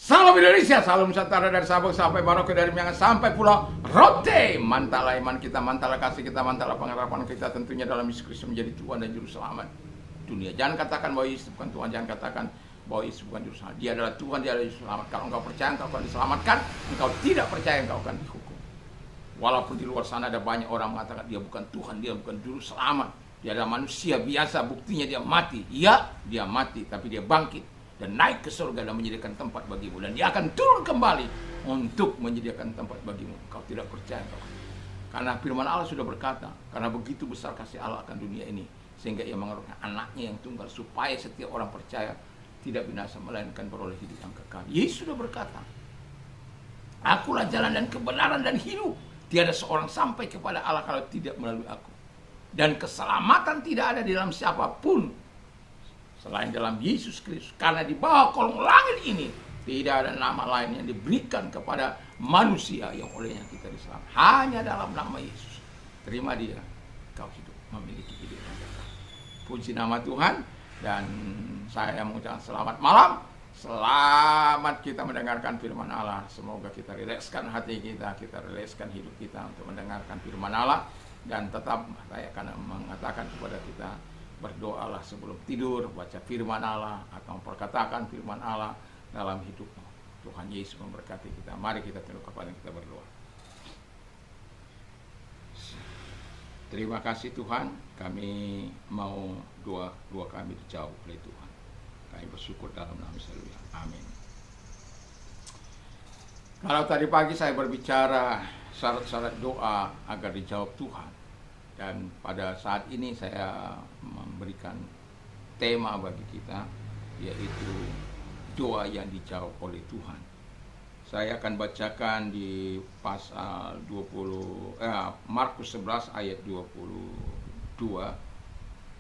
Salam Indonesia, salam Nusantara dari Sabang sampai Merauke, dari Miangas sampai Pulau Rote. Mantala iman kita, mantala kasih kita, mantala pengharapan kita tentunya dalam Yesus Kristus menjadi Tuhan dan Juru Selamat dunia. Jangan katakan bahwa Yesus bukan Tuhan, jangan katakan bahwa Yesus bukan Juru Selamat. Dia adalah Tuhan, dia adalah Juru Selamat. Kalau engkau percaya, engkau akan diselamatkan. Engkau tidak percaya, engkau akan dihukum. Walaupun di luar sana ada banyak orang mengatakan dia bukan Tuhan, dia bukan Juru Selamat. Dia adalah manusia biasa, buktinya dia mati. Iya, dia mati, tapi dia bangkit dan naik ke surga dan menyediakan tempat bagimu, dan dia akan turun kembali untuk menyediakan tempat bagimu. Kau tidak percaya, kau. Karena firman Allah sudah berkata, karena begitu besar kasih Allah akan dunia ini, sehingga ia mengaruniakan anaknya yang tunggal, supaya setiap orang percaya tidak binasa, melainkan beroleh hidup yang kekal. Yesus sudah berkata, akulah jalan dan kebenaran dan hidup, tiada seorang sampai kepada Allah kalau tidak melalui aku. Dan keselamatan tidak ada di dalam siapapun selain dalam Yesus Kristus, karena di bawah kolong langit ini tidak ada nama lain yang diberikan kepada manusia yang olehnya kita diselamatkan, hanya dalam nama Yesus. Terima dia, kau hidup, memiliki hidup yang kekal. Puji nama Tuhan. Dan saya mengucapkan selamat malam, selamat kita mendengarkan firman Allah. Semoga kita rilekskan hati kita rilekskan hidup kita untuk mendengarkan firman Allah. Dan tetap saya akan mengatakan kepada kita, berdoalah sebelum tidur, baca firman Allah atau memperkatakan firman Allah dalam hidupmu. Tuhan Yesus memberkati kita. Mari kita tunduk kepala, kita berdoa. Terima kasih Tuhan, kami mau doa kami dijawab oleh Tuhan. Kami bersyukur dalam nama Yesus. Amin. Kalau tadi pagi saya berbicara syarat-syarat doa agar dijawab Tuhan, dan pada saat ini saya memberikan tema bagi kita, yaitu doa yang dijawab oleh Tuhan. Saya akan bacakan di pasal Markus 11 ayat 22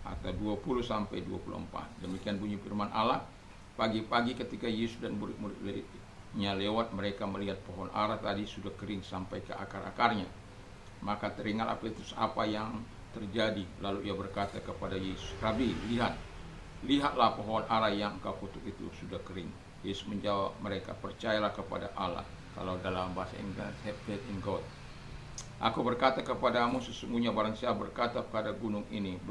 atau 20 sampai 24. Demikian bunyi firman Allah. Pagi-pagi ketika Yesus dan murid-muridnya lewat, mereka melihat pohon ara tadi sudah kering sampai ke akar-akarnya. Maka teringatlah Petrus apa yang terjadi. Lalu ia berkata kepada Yesus, Rabi, lihatlah pohon ara yang kau kutuk itu sudah kering. Yesus menjawab mereka, percayalah kepada Allah. Kalau dalam bahasa Inggris, have faith in God. Aku berkata kepadamu, sesungguhnya barang siapa berkata pada gunung ini,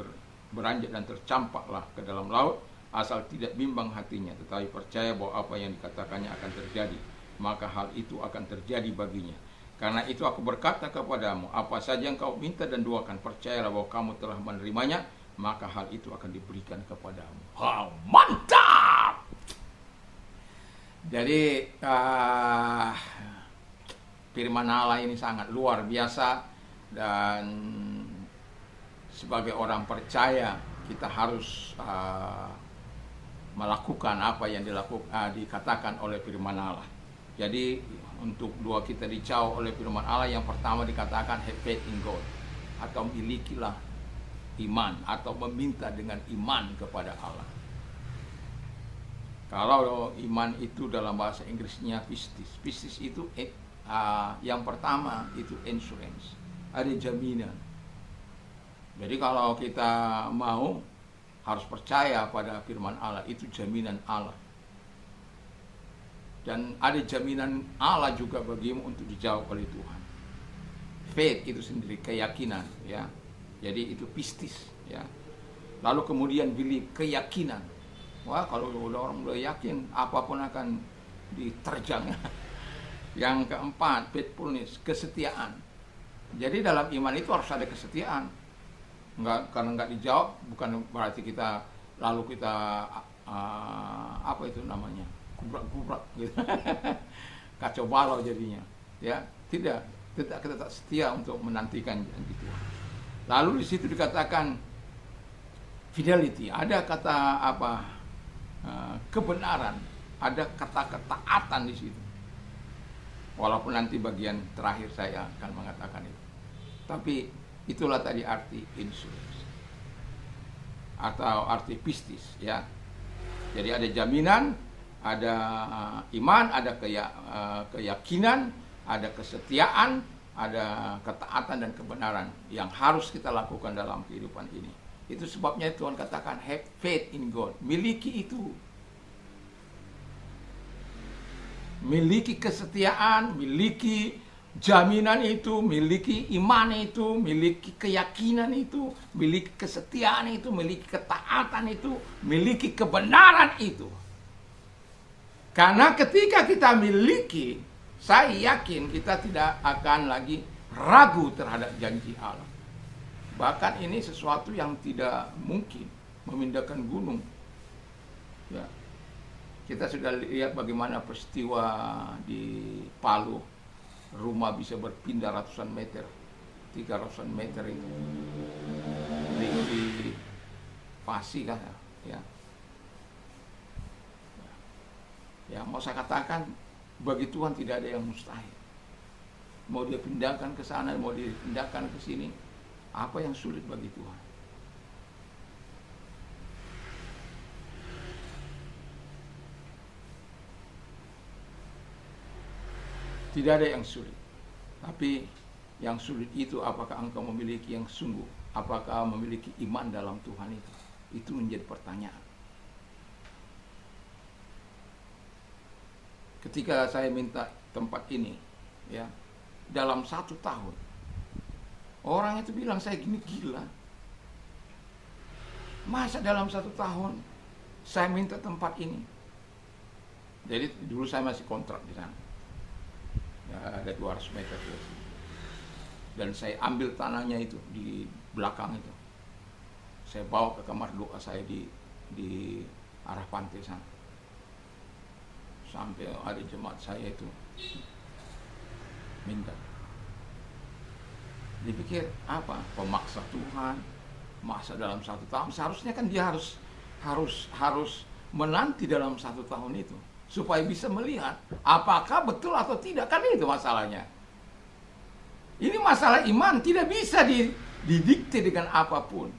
beranjak dan tercampaklah ke dalam laut, asal tidak bimbang hatinya, tetapi percaya bahwa apa yang dikatakannya akan terjadi, maka hal itu akan terjadi baginya. Karena itu aku berkata kepadamu, apa saja yang kau minta dan doakan, percayalah bahwa kamu telah menerimanya, maka hal itu akan diberikan kepadamu. Mantap! Jadi firman Allah ini sangat luar biasa, dan sebagai orang percaya kita harus melakukan apa yang dikatakan oleh firman Allah. Jadi untuk doa kita dijawab oleh firman Allah, yang pertama dikatakan have faith in God, atau milikilah iman, atau meminta dengan iman kepada Allah. Kalau iman itu dalam bahasa Inggrisnya pistis. Pistis itu yang pertama itu insurance, ada jaminan. Jadi kalau kita mau, harus percaya pada firman Allah, itu jaminan Allah. Dan ada jaminan Allah juga bagimu untuk dijawab oleh Tuhan. Faith itu sendiri keyakinan, ya. Jadi itu pistis, ya. Lalu kemudian believe, keyakinan. Wah, kalau udah orang udah yakin, apapun akan diterjang. Yang keempat, faithfulness, kesetiaan. Jadi dalam iman itu harus ada kesetiaan. Karena nggak dijawab, bukan berarti kita apa itu namanya, gubrak gitu. Kacau balau jadinya, ya. Tidak, kita tak setia untuk menantikan janji Tuhan. Lalu di situ dikatakan fidelity, ada kata kebenaran, ada kata ketaatan di situ. Walaupun nanti bagian terakhir saya akan mengatakan itu. Tapi itulah tadi arti insurance atau arti pistis, ya. Jadi ada jaminan, ada iman, ada keyakinan, ada kesetiaan, ada ketaatan dan kebenaran yang harus kita lakukan dalam kehidupan ini. Itu sebabnya Tuhan katakan have faith in God, miliki itu. miliki kesetiaan, miliki jaminan itu, miliki iman itu, miliki keyakinan itu, miliki kesetiaan itu, miliki ketaatan itu, miliki kebenaran itu. Karena ketika kita miliki, saya yakin kita tidak akan lagi ragu terhadap janji Allah. Bahkan ini sesuatu yang tidak mungkin, memindahkan gunung. Ya. Kita sudah lihat bagaimana peristiwa di Palu, rumah bisa berpindah ratusan meter, 300-an meter itu di Pasi kan, ya. Ya, mau saya katakan, bagi Tuhan tidak ada yang mustahil. Mau dia pindahkan ke sana, mau dia pindahkan ke sini, apa yang sulit bagi Tuhan? Tidak ada yang sulit. Tapi yang sulit itu apakah engkau memiliki yang sungguh? Apakah memiliki iman dalam Tuhan itu? Itu menjadi pertanyaan. Ketika saya minta tempat ini, ya, dalam 1 tahun, orang itu bilang saya gini gila. Masa dalam 1 tahun saya minta tempat ini? Jadi dulu saya masih kontrak di sana. Ya, ada 200 meter. Dan saya ambil tanahnya itu di belakang itu. Saya bawa ke kamar doa saya di arah pantai sana. Sampai ada jemaat saya itu minta. Dipikir apa? Pemaksa Tuhan, masa dalam 1 tahun. Seharusnya kan dia harus menanti dalam 1 tahun itu supaya bisa melihat apakah betul atau tidak. Kan itu masalahnya. Ini masalah iman, tidak bisa didikte dengan apapun.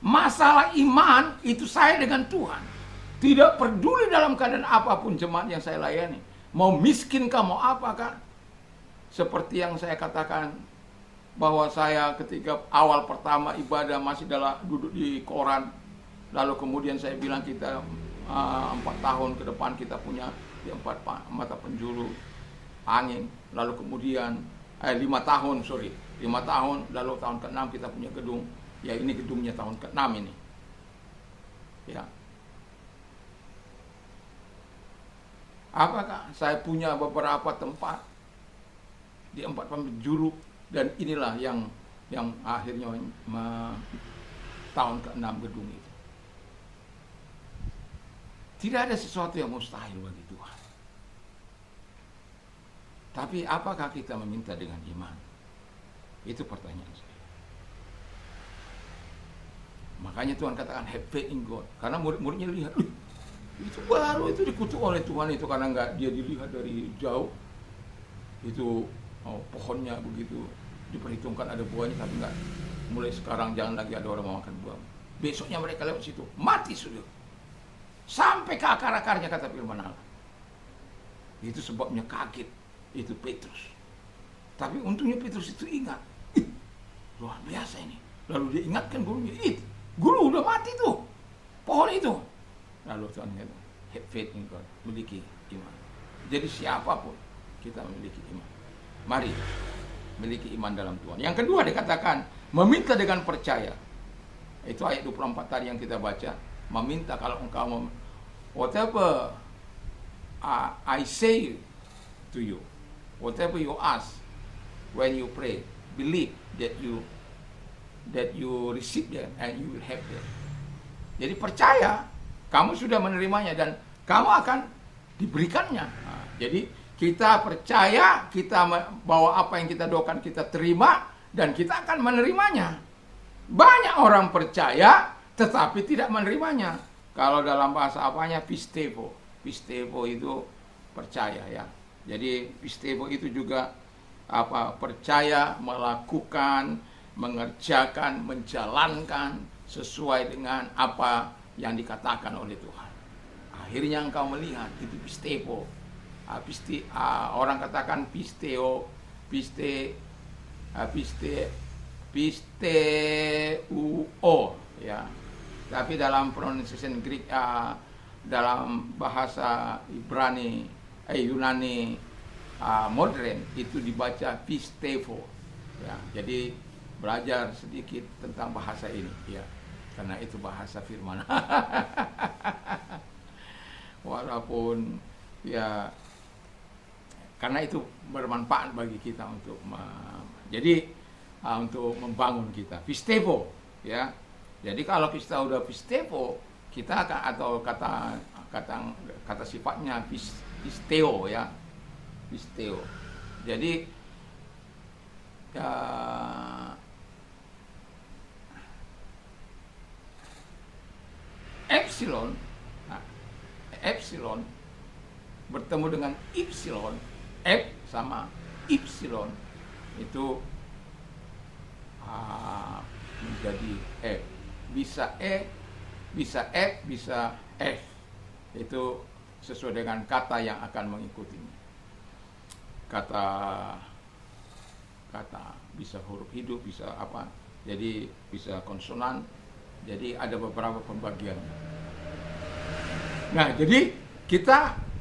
Masalah iman itu saya dengan Tuhan. Tidak peduli dalam keadaan apapun jemaat yang saya layani. Mau miskin kah, mau apakah. Seperti yang saya katakan, bahwa saya ketika awal pertama ibadah masih duduk di koran. Lalu kemudian saya bilang kita 4 tahun ke depan kita punya 4 mata penjuru angin. Lalu kemudian 5 tahun, 5 tahun, lalu tahun ke-6 kita punya gedung. Ya, ini gedungnya tahun ke-6 ini. Ya. Apakah saya punya beberapa tempat di 4 penjuru, dan inilah yang akhirnya tahun ke-6 gedung itu. Tidak ada sesuatu yang mustahil bagi Tuhan. Tapi apakah kita meminta dengan iman? Itu pertanyaan saya. Makanya Tuhan katakan have faith in God. Karena murid-muridnya lihat, itu baru itu dikutuk oleh Tuhan itu karena dia dilihat dari jauh. Itu pohonnya begitu diperhitungkan ada buahnya, tapi enggak. Mulai sekarang jangan lagi ada orang mau makan buah. Besoknya mereka lewat situ, mati sudah. Sampai ke akar-akarnya kata firman Allah. Itu sebabnya kaget itu Petrus. Tapi untungnya Petrus itu ingat. Luar biasa ini. Lalu dia ingatkan gurunya, guru udah mati tuh pohon itu. Lalu Tuhan kata, have faith in God, miliki iman. Jadi siapapun kita memiliki iman. Mari miliki iman dalam Tuhan. Yang kedua dikatakan meminta dengan percaya. Itu ayat 24 tadi yang kita baca. Meminta, kalau engkau whatever I say to you, whatever you ask when you pray, believe that you receive that and you will have that. Jadi percaya kamu sudah menerimanya dan kamu akan diberikannya. Nah, jadi kita percaya, kita bahwa apa yang kita doakan kita terima dan kita akan menerimanya. Banyak orang percaya tetapi tidak menerimanya. Kalau dalam bahasa apanya, pistevo. Pistevo itu percaya, ya. Jadi pistevo itu juga percaya, melakukan, mengerjakan, menjalankan sesuai dengan apa yang dikatakan oleh Tuhan. Akhirnya engkau melihat itu pistevo. Orang katakan pisteo, pisteuo, ya. Tapi dalam pronunciation Greek dalam bahasa Yunani modern itu dibaca pistevo. Ya, jadi belajar sedikit tentang bahasa ini, ya, karena itu bahasa firman. Walaupun ya, karena itu bermanfaat bagi kita untuk untuk membangun kita. Pistevo, ya. Jadi kalau kita udah pistevo, kita akan, atau kata sifatnya pisteo, ya. Pisteo. Jadi epsilon bertemu dengan ipsilon, sama ipsilon itu menjadi bisa bisa bisa F. Itu sesuai dengan kata yang akan mengikutinya. Kata bisa huruf hidup, bisa apa, jadi bisa konsonan, jadi ada beberapa pembagian. Nah, jadi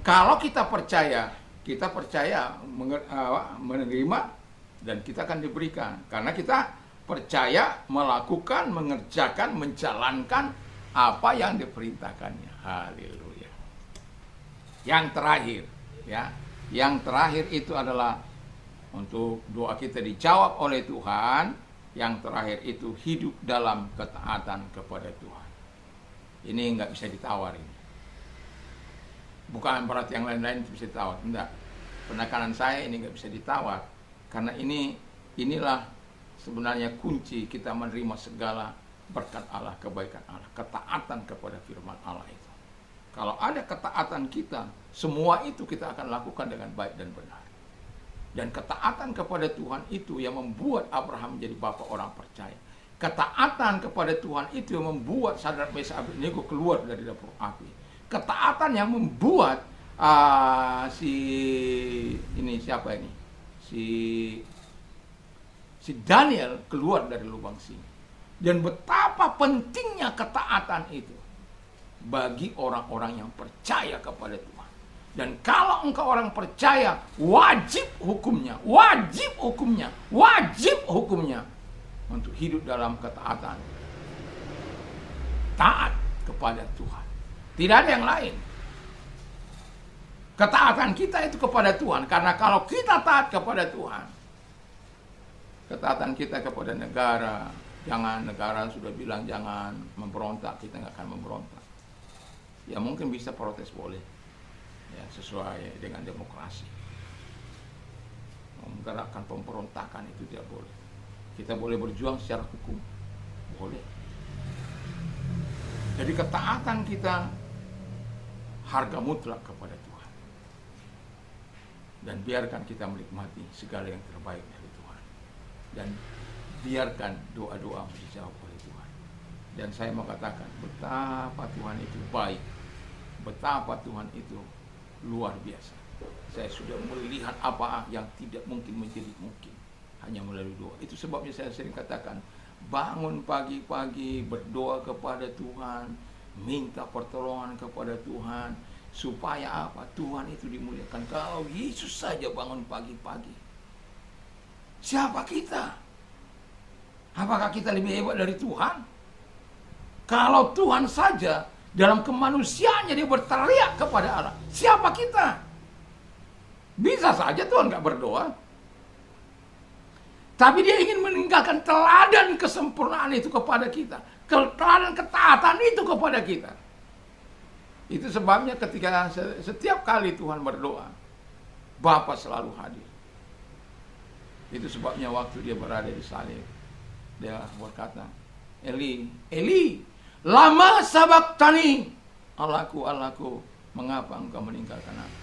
kalau kita percaya menerima, dan kita akan diberikan, karena kita percaya melakukan, mengerjakan, menjalankan apa yang diperintahkannya. Haleluya. Yang terakhir, ya, yang terakhir itu adalah untuk doa kita dijawab oleh Tuhan. Yang terakhir itu hidup dalam ketaatan kepada Tuhan. Ini nggak bisa ditawar ini. Bukan berarti yang lain-lain itu bisa ditawar, enggak. Penekanan saya ini nggak bisa ditawar, karena inilah sebenarnya kunci kita menerima segala berkat Allah, kebaikan Allah, ketaatan kepada firman Allah itu. Kalau ada ketaatan kita, semua itu kita akan lakukan dengan baik dan benar. Dan ketaatan kepada Tuhan itu yang membuat Abraham menjadi bapa orang percaya. Ketaatan kepada Tuhan itu yang membuat Sadrak, Mesak, Abednego keluar dari dapur api. Ketaatan yang membuat si Daniel keluar dari lubang singa. Dan betapa pentingnya ketaatan itu bagi orang-orang yang percaya kepada Tuhan. Dan kalau engkau orang percaya, wajib hukumnya untuk hidup dalam ketaatan. Taat kepada Tuhan. Tidak ada yang lain. Ketaatan kita itu kepada Tuhan. Karena kalau kita taat kepada Tuhan, ketaatan kita kepada negara, negara sudah bilang jangan memberontak, kita nggak akan memberontak. Ya mungkin bisa protes, boleh. Ya, sesuai dengan demokrasi. Menggerakkan pemberontakan itu tidak boleh. Kita boleh berjuang secara hukum, boleh. Jadi ketaatan kita harga mutlak kepada Tuhan. Dan biarkan kita menikmati segala yang terbaik dari Tuhan. Dan biarkan doa-doa dijawab oleh Tuhan. Dan saya mau katakan betapa Tuhan itu baik, betapa Tuhan itu luar biasa. Saya sudah melihat apa yang tidak mungkin menjadi mungkin hanya melalui doa. Itu sebabnya saya sering katakan, bangun pagi-pagi, berdoa kepada Tuhan, minta pertolongan kepada Tuhan, supaya apa? Tuhan itu dimuliakan. Kalau Yesus saja bangun pagi-pagi, siapa kita? Apakah kita lebih hebat dari Tuhan? Kalau Tuhan saja dalam kemanusiaannya dia berteriak kepada Allah, siapa kita? Bisa saja Tuhan gak berdoa, tapi dia ingin meninggalkan teladan kesempurnaan itu kepada kita, teladan ketaatan itu kepada kita. Itu sebabnya ketika setiap kali Tuhan berdoa, Bapa selalu hadir. Itu sebabnya waktu dia berada di salib, dia berkata, Eli, Eli, lama sabaktani, Allahku, Allahku, mengapa engkau meninggalkan aku?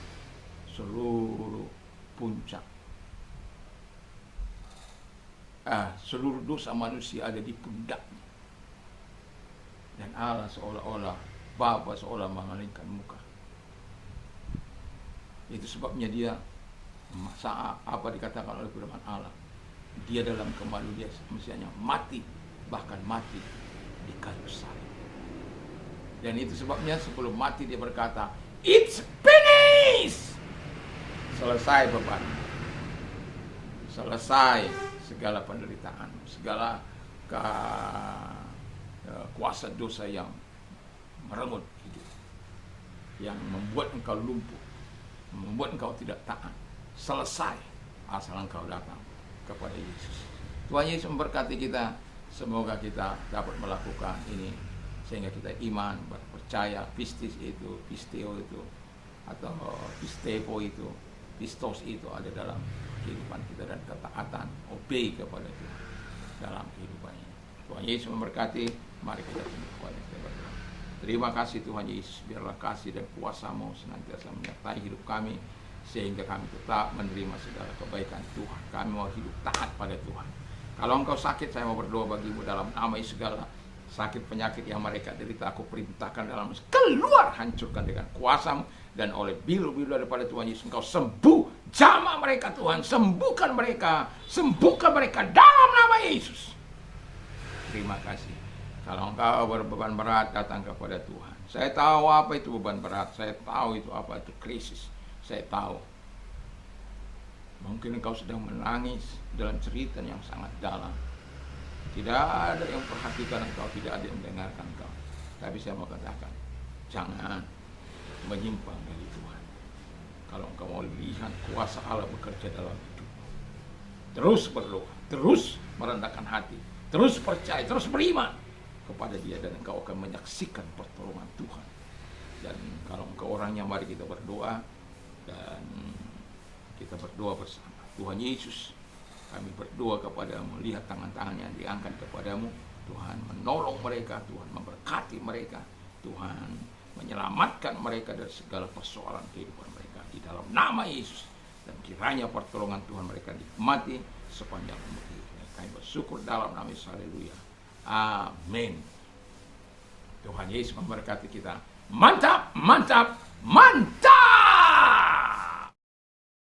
Seluruh puncak, seluruh dosa manusia ada di pundaknya. Dan Allah seolah-olah, Bapa seolah mengalingkan muka. Itu sebabnya dia, apa dikatakan oleh firman Allah, dia dalam kemaluan dia misalnya mati, bahkan mati di kayu salib. Dan itu sebabnya sebelum mati dia berkata, "It's finished." Selesai beban. Selesai segala penderitaan, segala kuasa dosa yang merenggut hidup, yang membuat engkau lumpuh, membuat engkau tidak taat. Selesai asal engkau datang kepada Yesus. Tuhan Yesus memberkati kita. Semoga kita dapat melakukan ini sehingga kita iman, percaya, pistis itu, pisteo itu, atau pistepo itu, pistos itu ada dalam kehidupan kita, dan ketaatan, obey kepada Tuhan dalam kehidupannya. Tuhan Yesus memberkati. Mari kita tunduk kepada kita. Terima kasih Tuhan Yesus, biarlah kasih dan kuasa-Mu senantiasa menyertai hidup kami, sehingga kami tetap menerima segala kebaikan Tuhan. Kami mau hidup taat pada Tuhan. Kalau engkau sakit, saya mau berdoa bagimu dalam nama Yesus. Segala sakit penyakit yang mereka derita, aku perintahkan dalam keluar, hancurkan dengan kuasa-Mu, dan oleh bilu-bilu daripada Tuhan Yesus engkau sembuh jama mereka Tuhan, sembuhkan mereka dalam nama Yesus. Terima kasih. Kalau engkau berbeban berat, datang kepada Tuhan. Saya tahu apa itu beban berat, saya tahu itu apa itu krisis, saya tahu. Mungkin engkau sedang menangis dalam cerita yang sangat dalam. Tidak ada yang perhatikan engkau, tidak ada yang mendengarkan engkau. Tapi saya mau katakan, jangan menyimpang dari Tuhan. Kalau engkau mau lihat kuasa Allah bekerja dalam hidupmu, terus berdoa, terus merendahkan hati, terus percaya, terus beriman kepada Dia, dan engkau akan menyaksikan pertolongan Tuhan. Dan kalau engkau orangnya, mari kita berdoa, dan kita berdoa bersama. Tuhan Yesus, kami berdoa kepadamu, lihat tangan-tangan yang diangkat kepadamu. Tuhan menolong mereka, Tuhan memberkati mereka, Tuhan menyelamatkan mereka dari segala persoalan kehidupan mereka di dalam nama Yesus. Dan kiranya pertolongan Tuhan mereka nikmati sepanjang umur hidup. Kami bersyukur dalam nama Yesus. Haleluya. Amin. Tuhan Yesus memberkati kita. Mantap, mantap, mantap.